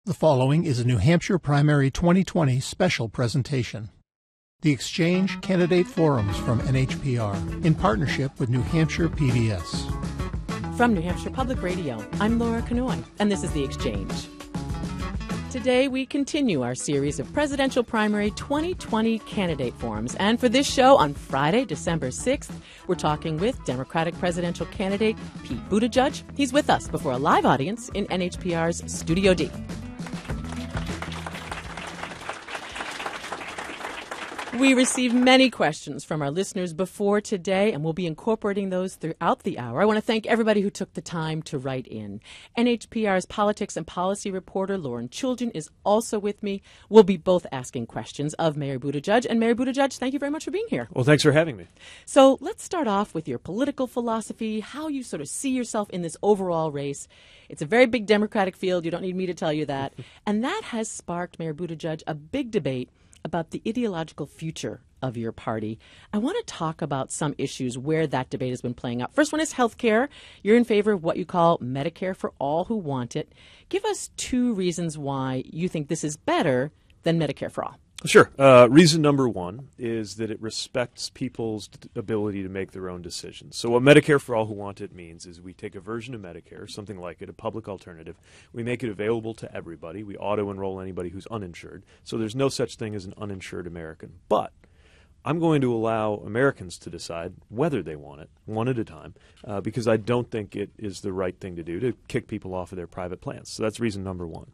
The following is a New Hampshire Primary 2020 special presentation. The Exchange Candidate Forums from NHPR in partnership with New Hampshire PBS. From New Hampshire Public Radio, I'm Laura Kanoy, and this is The Exchange. Today, we continue our series of Presidential Primary 2020 Candidate Forums. And for this show on Friday, December 6th, we're talking with Democratic presidential candidate Pete Buttigieg. He's with us before a live audience in NHPR's Studio D. We received many questions from our listeners before today, and we'll be incorporating those throughout the hour. I want to thank everybody who took the time to write in. NHPR's politics and policy reporter, Lauren Children, is also with me. We'll be both asking questions of Mayor Buttigieg. And Mayor Buttigieg, thank you very much for being here. Well, thanks for having me. So let's start off with your political philosophy, how you sort of see yourself in this overall race. It's a very big Democratic field. You don't need me to tell you that. And that has sparked, Mayor Buttigieg, a big debate about the ideological future of your party. I want to talk about some issues where that debate has been playing out. First one is health care. You're in favor of what you call Medicare for all who want it. Give us two reasons why you think this is better than Medicare for all. Sure. Reason number one is that it respects people's ability to make their own decisions. So what Medicare for all who want it means is we take a version of Medicare, something like it, a public alternative. We make it available to everybody. We auto-enroll anybody who's uninsured. So there's no such thing as an uninsured American. But I'm going to allow Americans to decide whether they want it, one at a time, because I don't think it is the right thing to do to kick people off of their private plans. So that's reason number one.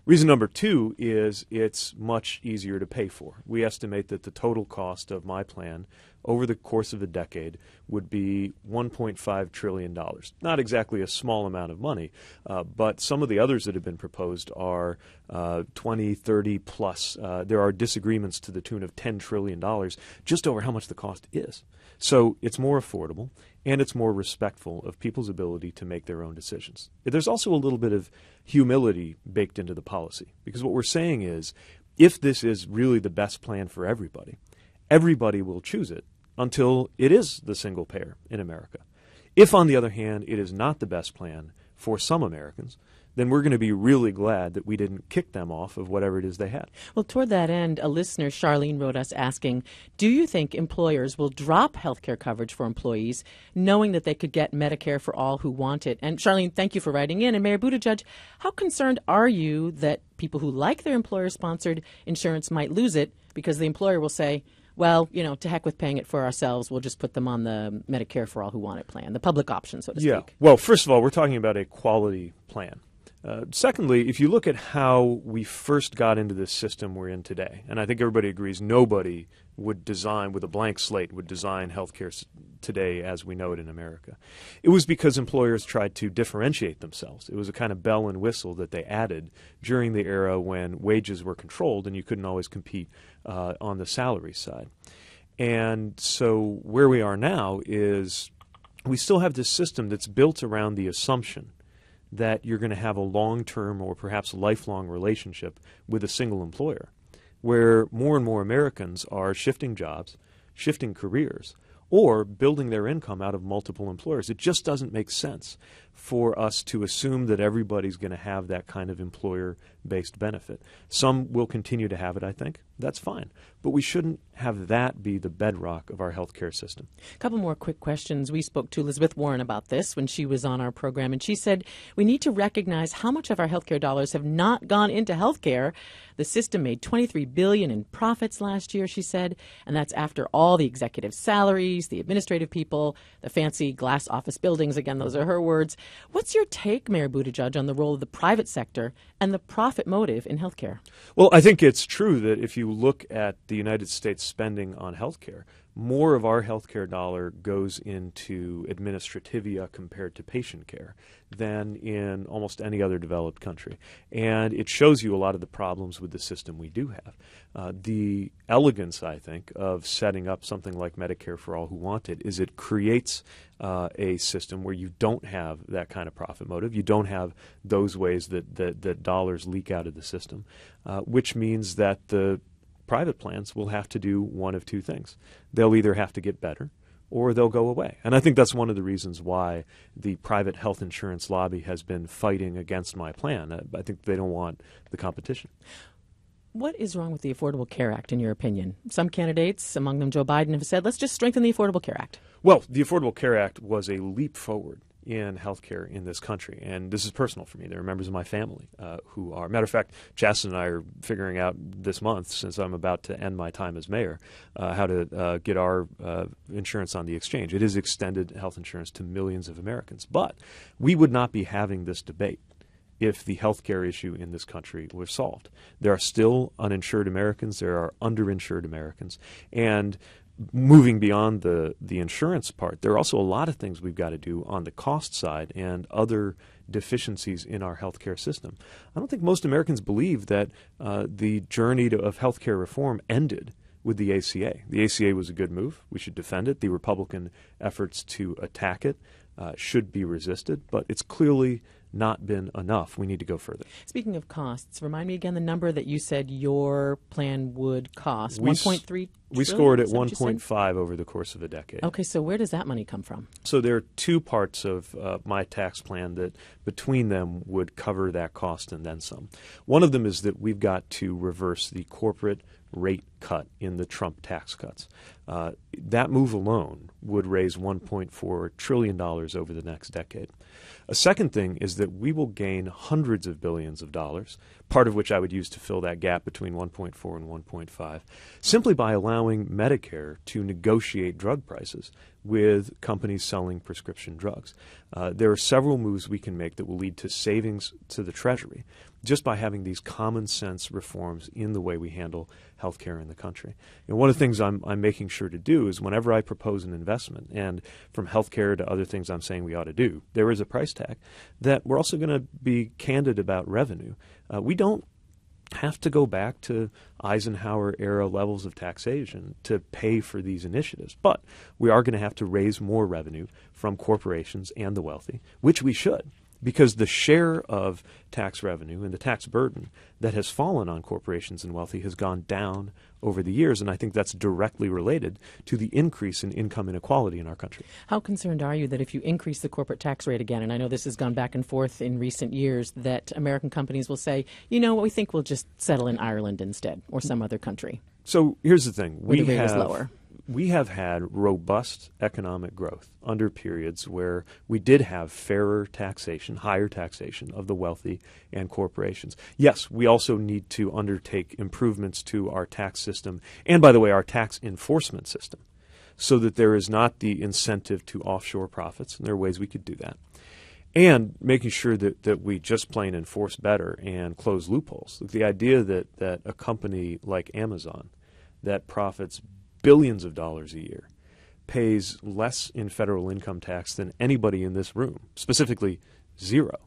Reason number two is it's much easier to pay for. We estimate that the total cost of my plan over the course of a decade would be $1.5 trillion. Not exactly a small amount of money, but some of the others that have been proposed are 20, 30 plus. There are disagreements to the tune of $10 trillion just over how much the cost is. So it's more affordable, and it's more respectful of people's ability to make their own decisions. There's also a little bit of humility baked into the policy, because what we're saying is if this is really the best plan for everybody, everybody will choose it until it is the single payer in America. If, on the other hand, it is not the best plan for some Americans, then we're going to be really glad that we didn't kick them off of whatever it is they had. Well, toward that end, a listener, Charlene, wrote us asking, do you think employers will drop health care coverage for employees knowing that they could get Medicare for all who want it? And Charlene, thank you for writing in. And Mayor Buttigieg, how concerned are you that people who like their employer-sponsored insurance might lose it because the employer will say, well, you know, to heck with paying it for ourselves. We'll just put them on the Medicare for all who want it plan, the public option, so to speak. Yeah. Well, first of all, we're talking about a quality plan. Secondly, if you look at how we first got into this system we're in today, and I think everybody agrees nobody would design, with a blank slate, would design healthcare today as we know it in America. It was because employers tried to differentiate themselves. It was a kind of bell and whistle that they added during the era when wages were controlled and you couldn't always compete on the salary side. And so where we are now is we still have this system that's built around the assumption that you're going to have a long-term or perhaps lifelong relationship with a single employer, where more and more Americans are shifting jobs, shifting careers, or building their income out of multiple employers. It just doesn't make sense for us to assume that everybody's going to have that kind of employer-based benefit. Some will continue to have it, I think. That's fine. But we shouldn't have that be the bedrock of our healthcare system. A couple more quick questions. We spoke to Elizabeth Warren about this when she was on our program, and she said we need to recognize how much of our healthcare dollars have not gone into healthcare. The system made $23 billion in profits last year, she said, and that's after all the executive salaries, the administrative people, the fancy glass office buildings. Again, those are her words. What's your take, Mayor Buttigieg, on the role of the private sector and the profit motive in healthcare? Well, I think it's true that if you look at the United States spending on healthcare, more of our healthcare dollar goes into administrativia compared to patient care than in almost any other developed country. And it shows you a lot of the problems with the system we do have. The elegance, I think, of setting up something like Medicare for all who want it is it creates a system where you don't have that kind of profit motive. You don't have those ways that dollars leak out of the system, which means that the private plans will have to do one of two things. They'll either have to get better or they'll go away. And I think that's one of the reasons why the private health insurance lobby has been fighting against my plan. I think they don't want the competition. What is wrong with the Affordable Care Act, in your opinion? Some candidates, among them Joe Biden, have said, let's just strengthen the Affordable Care Act. Well, the Affordable Care Act was a leap forward in healthcare in this country. And this is personal for me. There are members of my family who are. Matter of fact, Chasten and I are figuring out this month, since I'm about to end my time as mayor, how to get our insurance on the exchange. It is extended health insurance to millions of Americans. But we would not be having this debate if the healthcare issue in this country was solved. There are still uninsured Americans. There are underinsured Americans. And moving beyond the insurance part, there are also a lot of things we've got to do on the cost side and other deficiencies in our healthcare system. I don't think most Americans believe that the journey of healthcare reform ended with the ACA. The ACA was a good move. We should defend it. The Republican efforts to attack it should be resisted, but it's clearly not been enough. We need to go further. Speaking of costs, remind me again the number that you said your plan would cost. 1.3 We scored at 1.5 over the course of a decade. Okay, so where does that money come from? So there are two parts of my tax plan that between them would cover that cost and then some. One of them is that we've got to reverse the corporate rate cut in the Trump tax cuts. That move alone would raise $1.4 trillion over the next decade. A second thing is that we will gain hundreds of billions of dollars, part of which I would use to fill that gap between 1.4 and 1.5, simply by allowing Medicare to negotiate drug prices with companies selling prescription drugs. There are several moves we can make that will lead to savings to the Treasury just by having these common sense reforms in the way we handle healthcare in the country. And one of the things I'm making sure to do is whenever I propose an investment, and from healthcare to other things I'm saying we ought to do, there is a price tag, that we're also going to be candid about revenue. We don't have to go back to Eisenhower-era levels of taxation to pay for these initiatives. But we are going to have to raise more revenue from corporations and the wealthy, which we should, because the share of tax revenue and the tax burden that has fallen on corporations and wealthy has gone down over the years, and I think that's directly related to the increase in income inequality in our country. How concerned are you that if you increase the corporate tax rate again, and I know this has gone back and forth in recent years, that American companies will say, you know what, we think we'll just settle in Ireland instead or some other country? So here's the thing. Where the rate is lower. We have had robust economic growth under periods where we did have fairer taxation, higher taxation of the wealthy and corporations. Yes, we also need to undertake improvements to our tax system and, by the way, our tax enforcement system so that there is not the incentive to offshore profits, and there are ways we could do that. And making sure that we just plain enforce better and close loopholes. The idea that a company like Amazon that profits billions of dollars a year pays less in federal income tax than anybody in this room, specifically zero,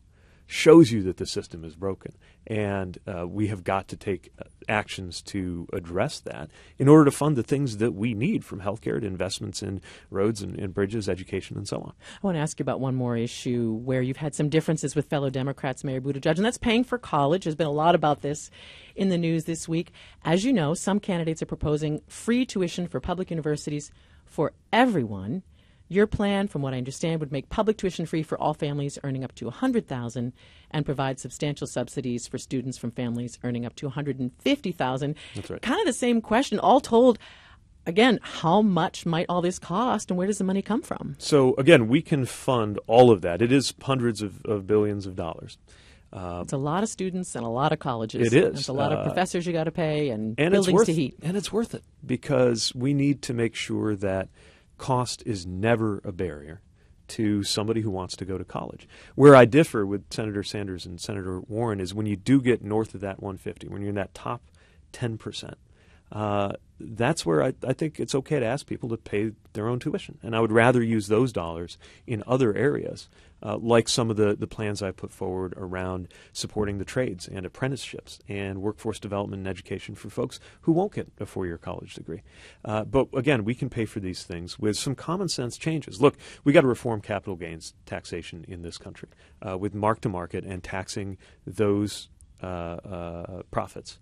shows you that the system is broken. And we have got to take actions to address that in order to fund the things that we need, from healthcare to investments in roads and bridges, education, and so on. I want to ask you about one more issue where you've had some differences with fellow Democrats, Mayor Buttigieg, and that's paying for college. There's been a lot about this in the news this week. As you know, some candidates are proposing free tuition for public universities for everyone. Your plan, from what I understand, would make public tuition free for all families earning up to $100,000 and provide substantial subsidies for students from families earning up to $150,000. That's right. Kind of the same question. All told, again, how much might all this cost and where does the money come from? So, again, we can fund all of that. It is hundreds of billions of dollars. It's a lot of students and a lot of colleges. It is. It's a lot of professors you got to pay and it's buildings to heat. And it's worth it because we need to make sure that cost is never a barrier to somebody who wants to go to college. Where I differ with Senator Sanders and Senator Warren is when you do get north of that 150, when you're in that top 10%, that's where I think it's okay to ask people to pay their own tuition. And I would rather use those dollars in other areas, like some of the plans I put forward around supporting the trades and apprenticeships and workforce development and education for folks who won't get a four-year college degree. But again, we can pay for these things with some common sense changes. Look, we got to reform capital gains taxation in this country with mark-to-market and taxing those profits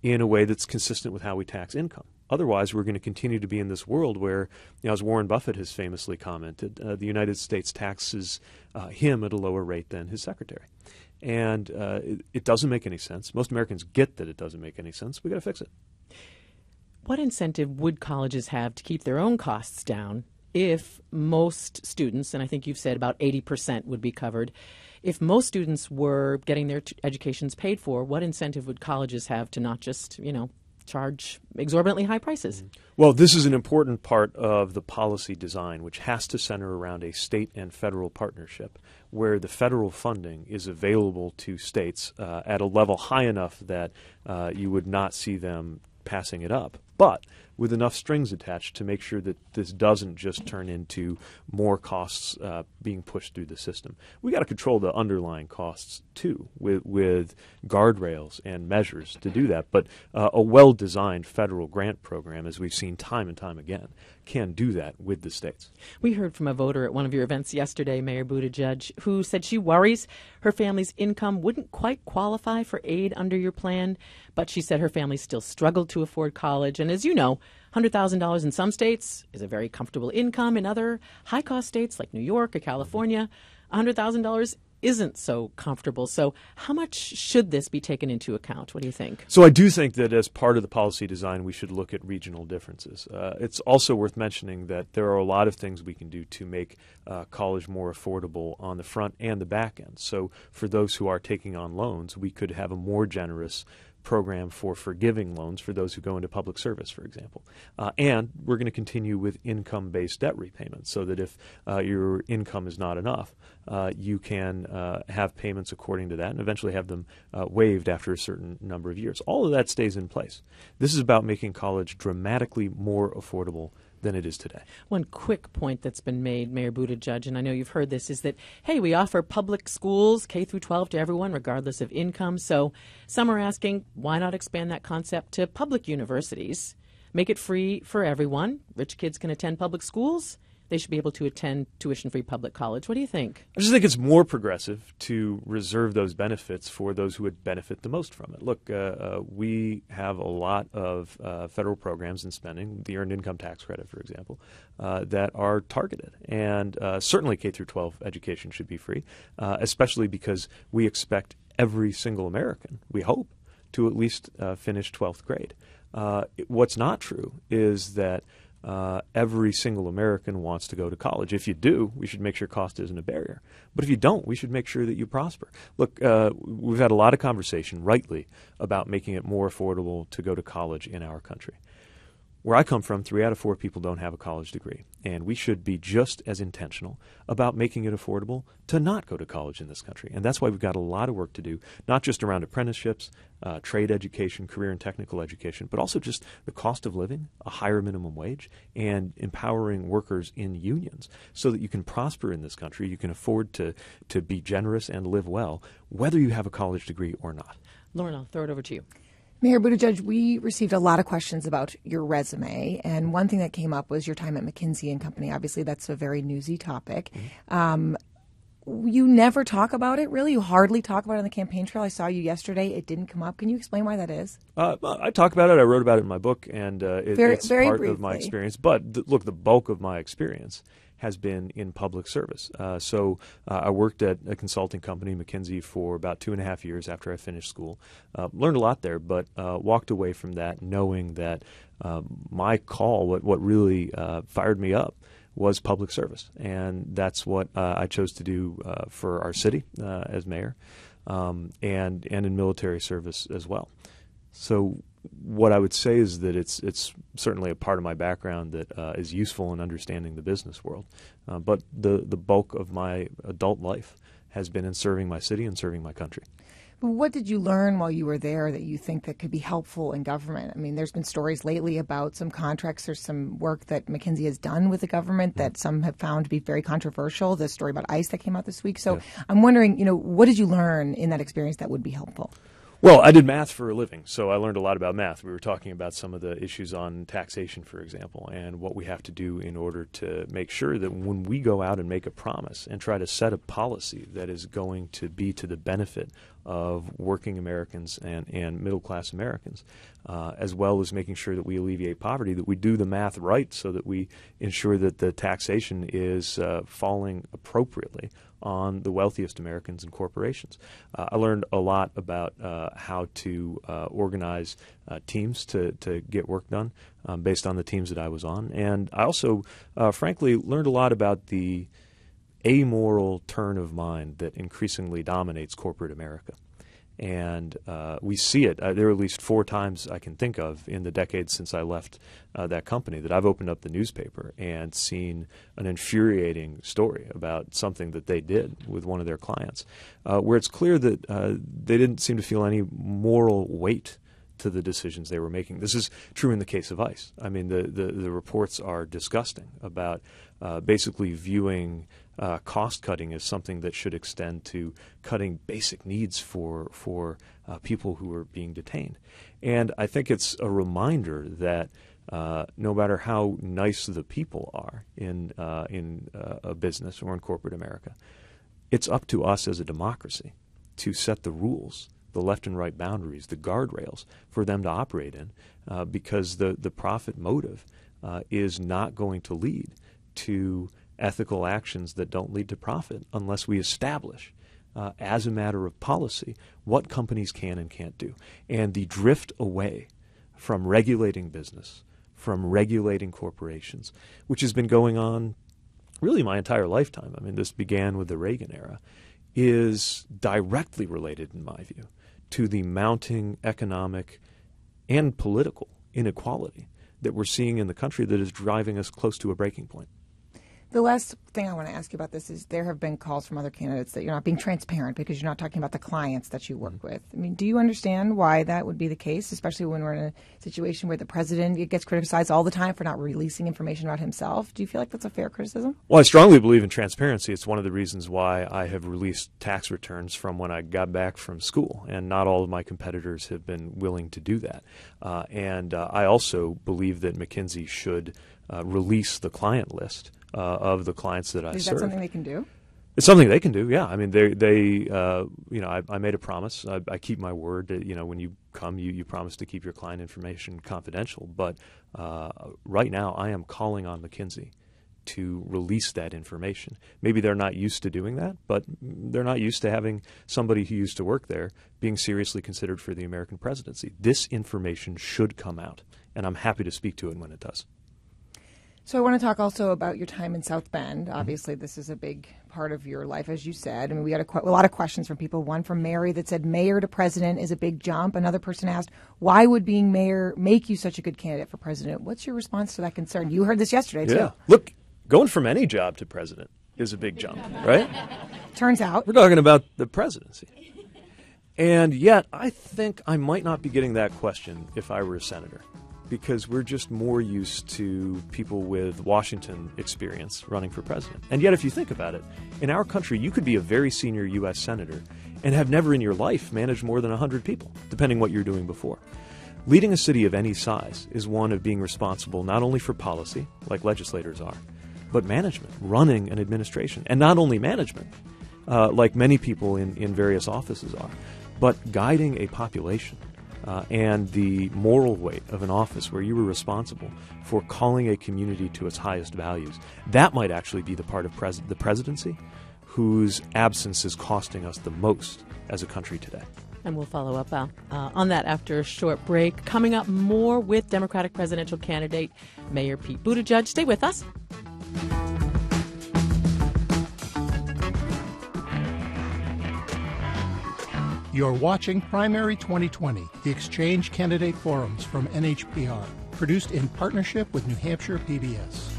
in a way that's consistent with how we tax income. Otherwise, we're going to continue to be in this world where, as Warren Buffett has famously commented, the United States taxes him at a lower rate than his secretary. And it doesn't make any sense. Most Americans get that it doesn't make any sense. We've got to fix it. What incentive would colleges have to keep their own costs down if most students, and I think you've said about 80% would be covered, if most students were getting their educations paid for, what incentive would colleges have to not just, charge exorbitantly high prices? Well, this is an important part of the policy design, which has to center around a state and federal partnership where the federal funding is available to states at a level high enough that you would not see them passing it up, but with enough strings attached to make sure that this doesn't just turn into more costs being pushed through the system. We got to control the underlying costs too, with guardrails and measures to do that. But a well-designed federal grant program, as we've seen time and time again, can do that with the states. We heard from a voter at one of your events yesterday, Mayor Buttigieg, who said she worries her family's income wouldn't quite qualify for aid under your plan, but she said her family still struggled to afford college. And as you know, $100,000 in some states is a very comfortable income. In other high-cost states like New York or California, $100,000 isn't so comfortable. So how much should this be taken into account? What do you think? So I do think that as part of the policy design, we should look at regional differences. It's also worth mentioning that there are a lot of things we can do to make college more affordable on the front and the back end. So for those who are taking on loans, we could have a more generous program for forgiving loans for those who go into public service, for example. And we're going to continue with income-based debt repayment so that if your income is not enough, you can have payments according to that and eventually have them waived after a certain number of years. All of that stays in place. This is about making college dramatically more affordable than it is today. One quick point that's been made, Mayor Buttigieg, and I know you've heard this, is that, hey, we offer public schools, K through 12, to everyone, regardless of income. So some are asking, why not expand that concept to public universities? Make it free for everyone. Rich kids can attend public schools. They should be able to attend tuition-free public college. What do you think? I just think it's more progressive to reserve those benefits for those who would benefit the most from it. Look, we have a lot of federal programs and spending, the Earned Income Tax Credit, for example, that are targeted. And certainly K through 12 education should be free, especially because we expect every single American, we hope, to at least finish 12th grade. What's not true is that every single American wants to go to college. If you do, we should make sure cost isn't a barrier. But if you don't, we should make sure that you prosper. Look, we've had a lot of conversation, rightly, about making it more affordable to go to college in our country. Where I come from, 3 out of 4 people don't have a college degree, and we should be just as intentional about making it affordable to not go to college in this country. And that's why we've got a lot of work to do, not just around apprenticeships, trade education, career and technical education, but also just the cost of living, a higher minimum wage, and empowering workers in unions so that you can prosper in this country, you can afford to be generous and live well, whether you have a college degree or not. Lauren, I'll throw it over to you. Mayor Buttigieg, we received a lot of questions about your resume, and one thing that came up was your time at McKinsey & Company. Obviously, that's a very newsy topic. You never talk about it, really? You hardly talk about it on the campaign trail. I saw you yesterday. It didn't come up. Can you explain why that is? I talk about it. I wrote about it in my book, and it's very part briefly of my experience. But look, the bulk of my experience has been in public service. So I worked at a consulting company, McKinsey, for about 2.5 years after I finished school. Learned a lot there, but walked away from that knowing that my call, what really fired me up, was public service. And that's what I chose to do for our city as mayor and in military service as well. So what I would say is that it's certainly a part of my background that is useful in understanding the business world. But the bulk of my adult life has been in serving my city and serving my country. What did you learn while you were there that you think that could be helpful in government? I mean, there's been stories lately about some contracts or some work that McKinsey has done with the government that some have found to be very controversial. The story about ICE that came out this week. So I'm wondering, what did you learn in that experience that would be helpful? Well, I did math for a living, so I learned a lot about math. We were talking about some of the issues on taxation, for example, and what we have to do in order to make sure that when we go out and make a promise and try to set a policy that is going to be to the benefit of working Americans and middle-class Americans, as well as making sure that we alleviate poverty, that we do the math right so that we ensure that the taxation is falling appropriately on the wealthiest Americans and corporations. I learned a lot about how to organize teams to get work done based on the teams that I was on. And I also, frankly, learned a lot about the amoral turn of mind that increasingly dominates corporate America. And we see it. There are at least 4 times I can think of in the decades since I left that company that I've opened up the newspaper and seen an infuriating story about something that they did with one of their clients, where it's clear that they didn't seem to feel any moral weight to the decisions they were making. This is true in the case of ICE. I mean, the reports are disgusting about basically viewing cost cutting as something that should extend to cutting basic needs for people who are being detained. And I think it's a reminder that no matter how nice the people are in a business or in corporate America, it's up to us as a democracy to set the rules, the left and right boundaries, the guardrails for them to operate in, because the profit motive is not going to lead to ethical actions that don't lead to profit unless we establish as a matter of policy what companies can and can't do. And the drift away from regulating business, from regulating corporations, which has been going on really my entire lifetime. I mean, this began with the Reagan era, is directly related, in my view, to the mounting economic and political inequality that we're seeing in the country that is driving us close to a breaking point. The last thing I want to ask you about this is there have been calls from other candidates that you're not being transparent because you're not talking about the clients that you work with. I mean, do you understand why that would be the case, especially when we're in a situation where the president gets criticized all the time for not releasing information about himself? Do you feel like that's a fair criticism? Well, I strongly believe in transparency. It's one of the reasons why I have released tax returns from when I got back from school, and not all of my competitors have been willing to do that. And I also believe that McKinsey should release the client list of the clients that I serve. Is that something they can do? It's something they can do, yeah. I mean, I made a promise. I keep my word. When you come, you promise to keep your client information confidential. But right now, I am calling on McKinsey to release that information. Maybe they're not used to doing that, but they're not used to having somebody who used to work there being seriously considered for the American presidency. This information should come out, and I'm happy to speak to it when it does. So I want to talk also about your time in South Bend. Obviously, this is a big part of your life, as you said. I mean, we got a lot of questions from people. One from Mary that said, mayor to president is a big jump. Another person asked, why would being mayor make you such a good candidate for president? What's your response to that concern? You heard this yesterday, too. Yeah. Look, going from any job to president is a big jump, right? Turns out. We're talking about the presidency. And yet, I think I might not be getting that question if I were a senator, because we're just more used to people with Washington experience running for president. And yet, if you think about it, in our country, you could be a very senior U.S. senator and have never in your life managed more than 100 people, depending what you're doing before. Leading a city of any size is one of being responsible not only for policy, like legislators are, but management, running an administration. And not only management, like many people in various offices are, but guiding a population. And the moral weight of an office where you were responsible for calling a community to its highest values. That might actually be the part of the presidency whose absence is costing us the most as a country today. And we'll follow up on that after a short break. Coming up, more with Democratic presidential candidate Mayor Pete Buttigieg. Stay with us. You're watching Primary 2020, the Exchange Candidate Forums from NHPR, produced in partnership with New Hampshire PBS.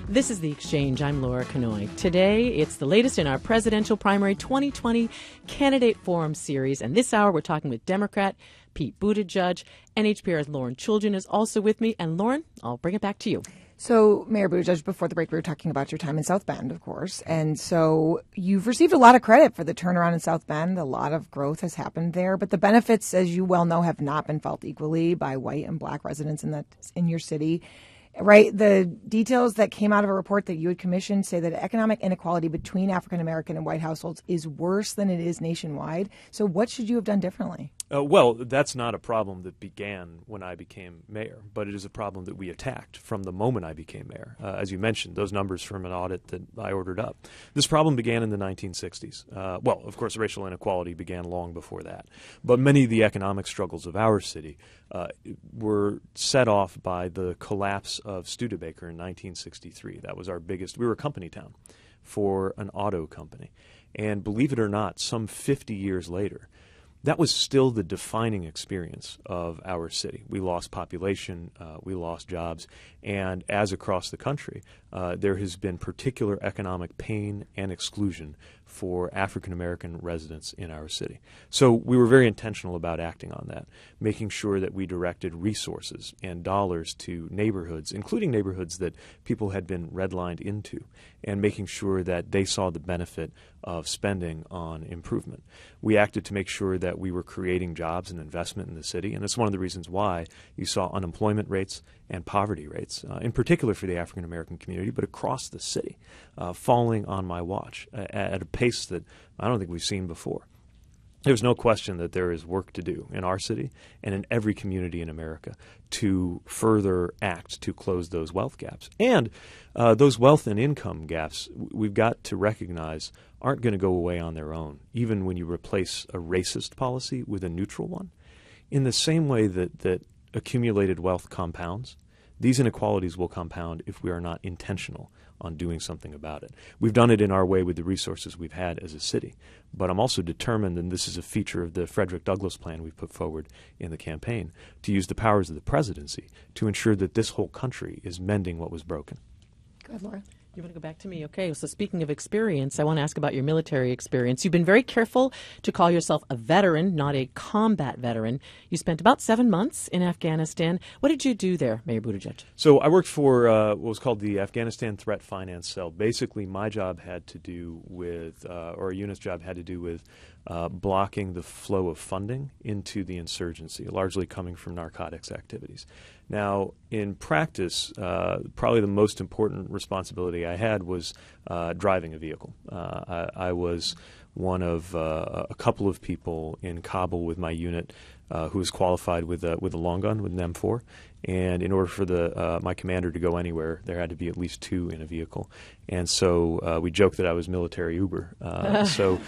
This is The Exchange. I'm Laura Kanoy. Today, it's the latest in our Presidential Primary 2020 Candidate Forum series. And this hour, we're talking with Democrat Pete Buttigieg. NHPR's Lauren Children is also with me. And Lauren, I'll bring it back to you. So, Mayor Buttigieg, before the break, we were talking about your time in South Bend, of course. And so you've received a lot of credit for the turnaround in South Bend. A lot of growth has happened there. But the benefits, as you well know, have not been felt equally by white and black residents in your city. Right. The details that came out of a report that you had commissioned say that economic inequality between African American and white households is worse than it is nationwide. So what should you have done differently? Well, that's not a problem that began when I became mayor, but it is a problem that we attacked from the moment I became mayor. As you mentioned, those numbers from an audit that I ordered up. This problem began in the 1960s. Well, of course, racial inequality began long before that. But many of the economic struggles of our city were set off by the collapse of Studebaker in 1963. That was our biggest. We were a company town for an auto company. And believe it or not, some 50 years later, that was still the defining experience of our city. We lost population, we lost jobs, and as across the country, there has been particular economic pain and exclusion for African American residents in our city. So we were very intentional about acting on that, making sure that we directed resources and dollars to neighborhoods, including neighborhoods that people had been redlined into, and making sure that they saw the benefit of spending on improvement. We acted to make sure that we were creating jobs and investment in the city, and it's one of the reasons why you saw unemployment rates and poverty rates, in particular for the African American community, but across the city, falling on my watch at a pace that I don't think we've seen before. There's no question that there is work to do in our city and in every community in America to further act to close those wealth gaps. And those wealth and income gaps, we've got to recognize, aren't going to go away on their own, even when you replace a racist policy with a neutral one. In the same way that accumulated wealth compounds, these inequalities will compound if we are not intentional on doing something about it. We've done it in our way with the resources we've had as a city, but I'm also determined, and this is a feature of the Frederick Douglass plan we put forward in the campaign, to use the powers of the presidency to ensure that this whole country is mending what was broken. Go ahead, Laura. You want to go back to me? Okay, so speaking of experience, I want to ask about your military experience. You've been very careful to call yourself a veteran, not a combat veteran. You spent about 7 months in Afghanistan. What did you do there, Mayor Buttigieg? So I worked for what was called the Afghanistan Threat Finance Cell. Basically, my job had to do with, or a unit's job had to do with blocking the flow of funding into the insurgency, largely coming from narcotics activities. Now, in practice, probably the most important responsibility I had was driving a vehicle. I was one of a couple of people in Kabul with my unit who was qualified with a long gun, with an M4. And in order for my commander to go anywhere, there had to be at least two in a vehicle. And so we joked that I was military Uber. So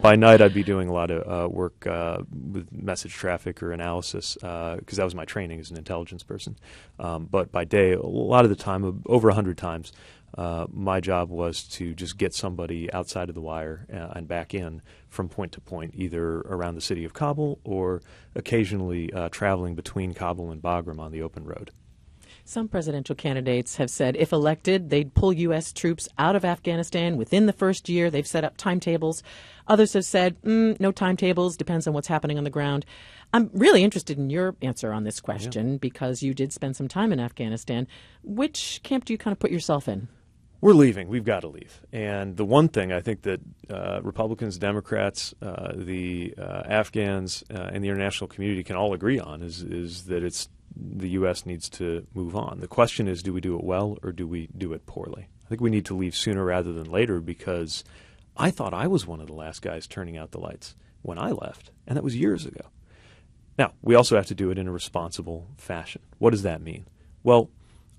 by night I'd be doing a lot of work with message traffic or analysis because that was my training as an intelligence person. But by day, a lot of the time, over 100 times, my job was to just get somebody outside of the wire and back in from point to point, either around the city of Kabul or occasionally traveling between Kabul and Bagram on the open road. Some presidential candidates have said if elected, they'd pull U.S. troops out of Afghanistan within the first year. They've set up timetables. Others have said, no timetables, depends on what's happening on the ground. I'm really interested in your answer on this question because you did spend some time in Afghanistan. Which camp do you kind of put yourself in? We're leaving. We've got to leave. And the one thing I think that Republicans, Democrats, the Afghans, and the international community can all agree on is that the U.S. needs to move on. The question is, do we do it well or do we do it poorly? I think we need to leave sooner rather than later because I thought I was one of the last guys turning out the lights when I left, and that was years ago. Now, we also have to do it in a responsible fashion. What does that mean? Well,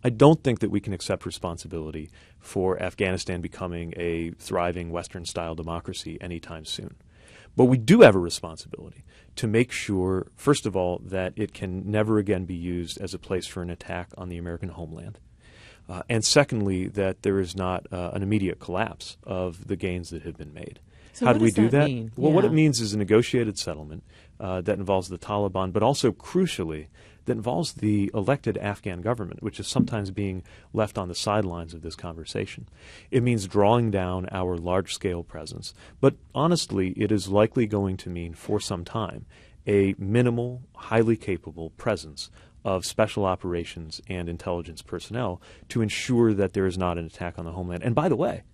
I don't think that we can accept responsibility for Afghanistan becoming a thriving Western-style democracy anytime soon. But we do have a responsibility to make sure, first of all, that it can never again be used as a place for an attack on the American homeland. And secondly, that there is not an immediate collapse of the gains that have been made. So how do we do that? Mean? Well, what it means is a negotiated settlement that involves the Taliban, but also, crucially, that involves the elected Afghan government, which is sometimes being left on the sidelines of this conversation. It means drawing down our large-scale presence. But honestly, it is likely going to mean, for some time, a minimal, highly capable presence of special operations and intelligence personnel to ensure that there is not an attack on the homeland. And by the way,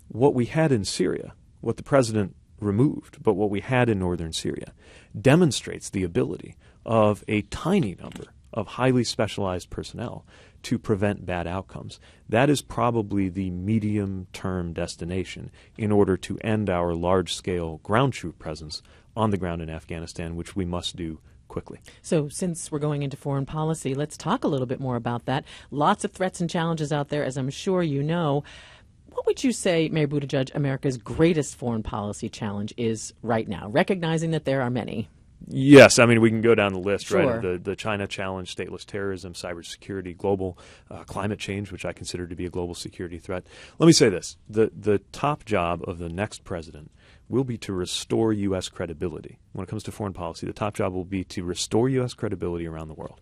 what we had in Syria, what the president removed, but what we had in northern Syria, demonstrates the ability of a tiny number of highly specialized personnel to prevent bad outcomes. That is probably the medium-term destination in order to end our large-scale ground troop presence on the ground in Afghanistan, which we must do quickly. So since we're going into foreign policy, let's talk a little bit more about that. Lots of threats and challenges out there, as I'm sure you know. What would you say, Mayor Buttigieg, America's greatest foreign policy challenge is right now, recognizing that there are many? Yes, I mean, we can go down the list, Sure. right? The China challenge, stateless terrorism, cybersecurity, global climate change, which I consider to be a global security threat. Let me say this. The top job of the next president will be to restore U.S. credibility. When it comes to foreign policy, the top job will be to restore U.S. credibility around the world.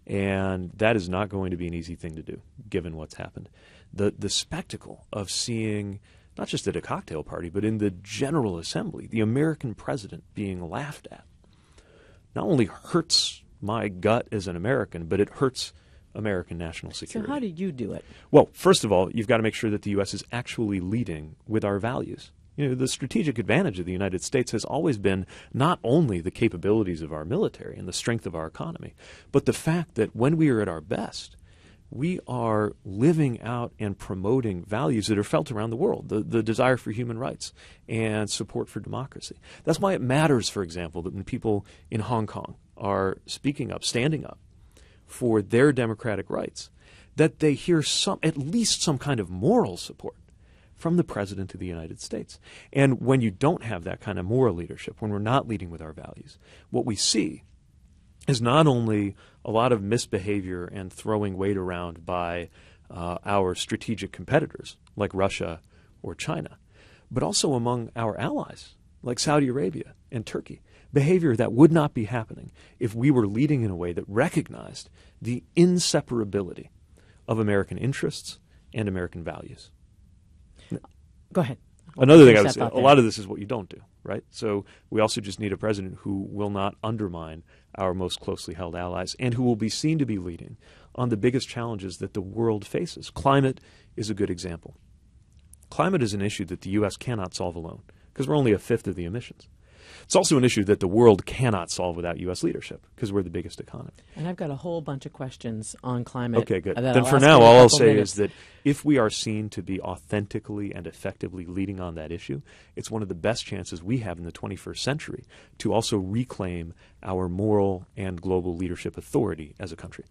And that is not going to be an easy thing to do, given what's happened. The spectacle of seeing, not just at a cocktail party, but in the General Assembly, the American president being laughed at, not only hurts my gut as an American, but it hurts American national security. So how do you do it? Well, first of all, you've got to make sure that the U.S. is actually leading with our values. You know, the strategic advantage of the United States has always been not only the capabilities of our military and the strength of our economy, but the fact that when we are at our best, we are living out and promoting values that are felt around the world, the desire for human rights and support for democracy. That's why it matters, for example, that when people in Hong Kong are speaking up, standing up for their democratic rights, that they hear at least some kind of moral support from the President of the United States. And when you don't have that kind of moral leadership, when we're not leading with our values, what we see is not only a lot of misbehavior and throwing weight around by our strategic competitors like Russia or China, but also among our allies like Saudi Arabia and Turkey, behavior that would not be happening if we were leading in a way that recognized the inseparability of American interests and American values. Go ahead. Another thing I would say, a lot of this is what you don't do, right? So we also just need a president who will not undermine our most closely held allies and who will be seen to be leading on the biggest challenges that the world faces. Climate is a good example. Climate is an issue that the U.S. cannot solve alone because we're only a fifth of the emissions. It's also an issue that the world cannot solve without U.S. leadership because we're the biggest economy. And I've got a whole bunch of questions on climate. Okay, good. Then For now, all I'll say is that if we are seen to be authentically and effectively leading on that issue, it's one of the best chances we have in the 21st century to also reclaim our moral and global leadership authority as a country.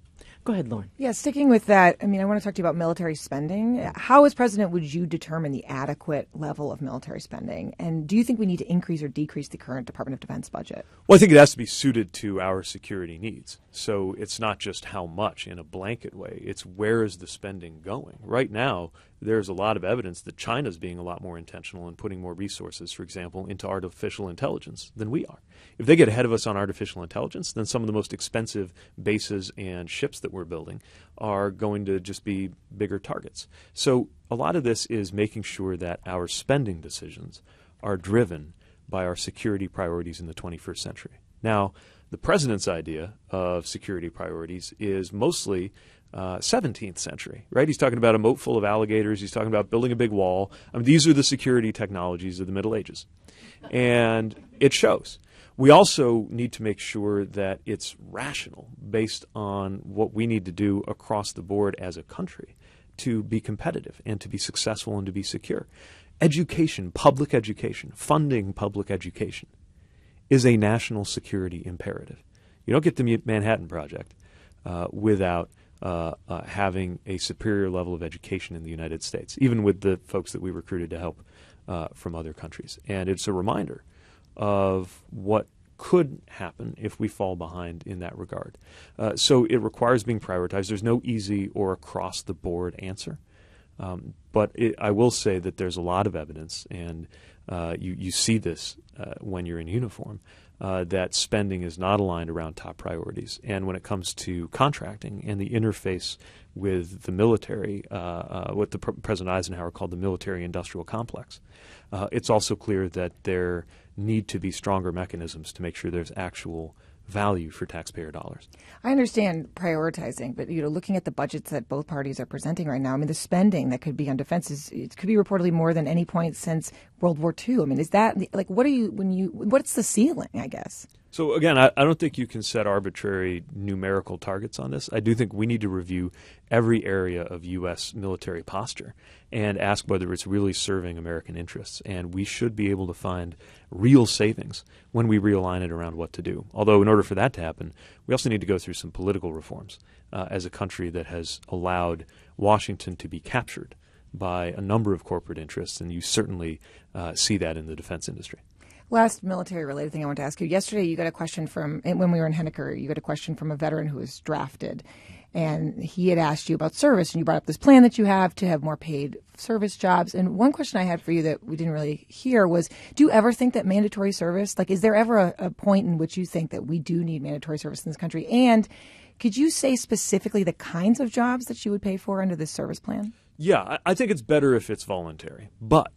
Go ahead, Lauren. Yeah, sticking with that, I mean, I want to talk to you about military spending. How, as president, would you determine the adequate level of military spending? And do you think we need to increase or decrease the current Department of Defense budget? Well, I think it has to be suited to our security needs. So it's not just how much in a blanket way. It's where is the spending going? Right now, there's a lot of evidence that China's being a lot more intentional and putting more resources, for example, into artificial intelligence than we are. If they get ahead of us on artificial intelligence, then some of the most expensive bases and ships that we're building are going to just be bigger targets. So a lot of this is making sure that our spending decisions are driven by our security priorities in the 21st century. Now, the president's idea of security priorities is mostly 17th century, right? He's talking about a moat full of alligators. He's talking about building a big wall. I mean, these are the security technologies of the Middle Ages. And it shows. We also need to make sure that it's rational based on what we need to do across the board as a country to be competitive and to be successful and to be secure. Education, public education, funding public education is a national security imperative. You don't get the Manhattan Project without having a superior level of education in the United States, even with the folks that we recruited to help from other countries. And it's a reminder of what could happen if we fall behind in that regard. So it requires being prioritized. There's no easy or across-the-board answer. But I will say that there's a lot of evidence, and you see this when you're in uniform, that spending is not aligned around top priorities. And when it comes to contracting and the interface with the military, what the President Eisenhower called the military-industrial complex, it's also clear that there need to be stronger mechanisms to make sure there's actual value for taxpayer dollars. I understand prioritizing, but looking at the budgets that both parties are presenting right now, I mean, the spending that could be on defense it could be reportedly more than any point since World War II. I mean, is that like what's the ceiling, I guess? So again, I don't think you can set arbitrary numerical targets on this. I do think we need to review every area of U.S. military posture and ask whether it's really serving American interests. And we should be able to find real savings when we realign it around what to do. Although in order for that to happen, we also need to go through some political reforms as a country that has allowed Washington to be captured by a number of corporate interests, and you certainly see that in the defense industry. Last military-related thing I want to ask you. Yesterday, you got a question when we were in Henniker, you got a question from a veteran who was drafted, and he had asked you about service, and you brought up this plan that you have to have more paid service jobs. And one question I had for you that we didn't really hear was, do you ever think that mandatory service, is there ever a point in which you think that we do need mandatory service in this country? And could you say specifically the kinds of jobs that you would pay for under this service plan? Yeah, I think it's better if it's voluntary. But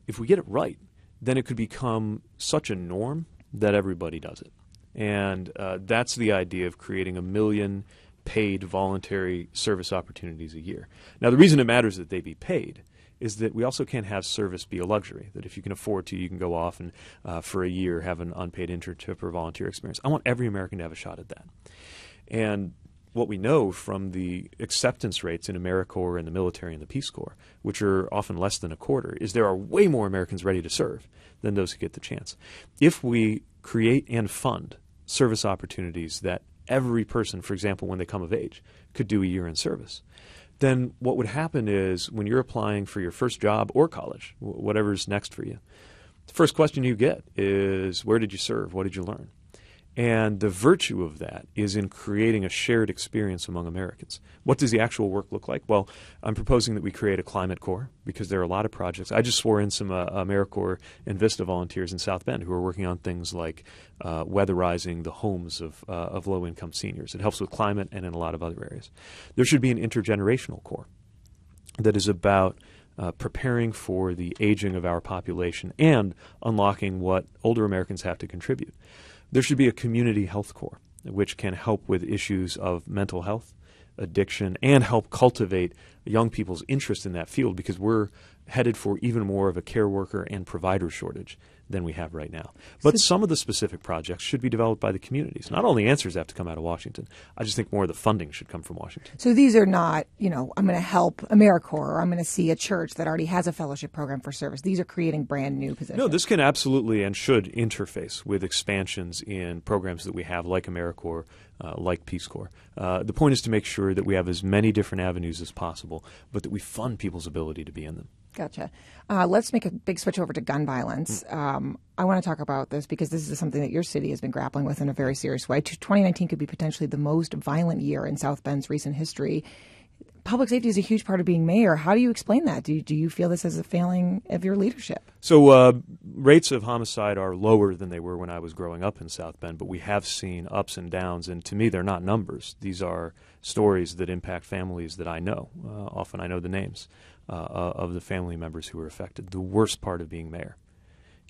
if we get it right, then it could become such a norm that everybody does it. And that's the idea of creating 1 million paid voluntary service opportunities a year. Now, the reason it matters that they be paid is that we also can't have service be a luxury, that if you can afford to, you can go off and for a year have an unpaid internship or volunteer experience. I want every American to have a shot at that. And what we know from the acceptance rates in AmeriCorps and the military and the Peace Corps, which are often less than a quarter, is there are way more Americans ready to serve than those who get the chance. If we create and fund service opportunities that every person, for example, when they come of age, could do a year in service, then what would happen is when you're applying for your first job or college, whatever's next for you, the first question you get is, where did you serve? What did you learn? And the virtue of that is in creating a shared experience among Americans. What does the actual work look like? Well, I'm proposing that we create a climate corps because there are a lot of projects. I just swore in some AmeriCorps and Vista volunteers in South Bend who are working on things like weatherizing the homes of low-income seniors. It helps with climate and in a lot of other areas. There should be an intergenerational corps that is about preparing for the aging of our population and unlocking what older Americans have to contribute. There should be a community health corps which can help with issues of mental health, addiction, and help cultivate young people's interest in that field because we're headed for even more of a care worker and provider shortage than we have right now. But some of the specific projects should be developed by the communities. Not all the answers have to come out of Washington. I just think more of the funding should come from Washington. So these are not, I'm going to help AmeriCorps or I'm going to see a church that already has a fellowship program for service. These are creating brand new positions. No, this can absolutely and should interface with expansions in programs that we have like AmeriCorps, like Peace Corps. The point is to make sure that we have as many different avenues as possible, but that we fund people's ability to be in them. Gotcha. Let's make a big switch over to gun violence. I want to talk about this because this is something that your city has been grappling with in a very serious way. 2019 could be potentially the most violent year in South Bend's recent history. Public safety is a huge part of being mayor. How do you explain that? Do you feel this as a failing of your leadership? So rates of homicide are lower than they were when I was growing up in South Bend, but we have seen ups and downs, and to me they're not numbers. These are stories that impact families that I know. Often I know the names of the family members who are affected. The worst part of being mayor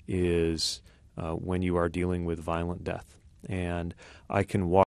is when you are dealing with violent death. And I can walk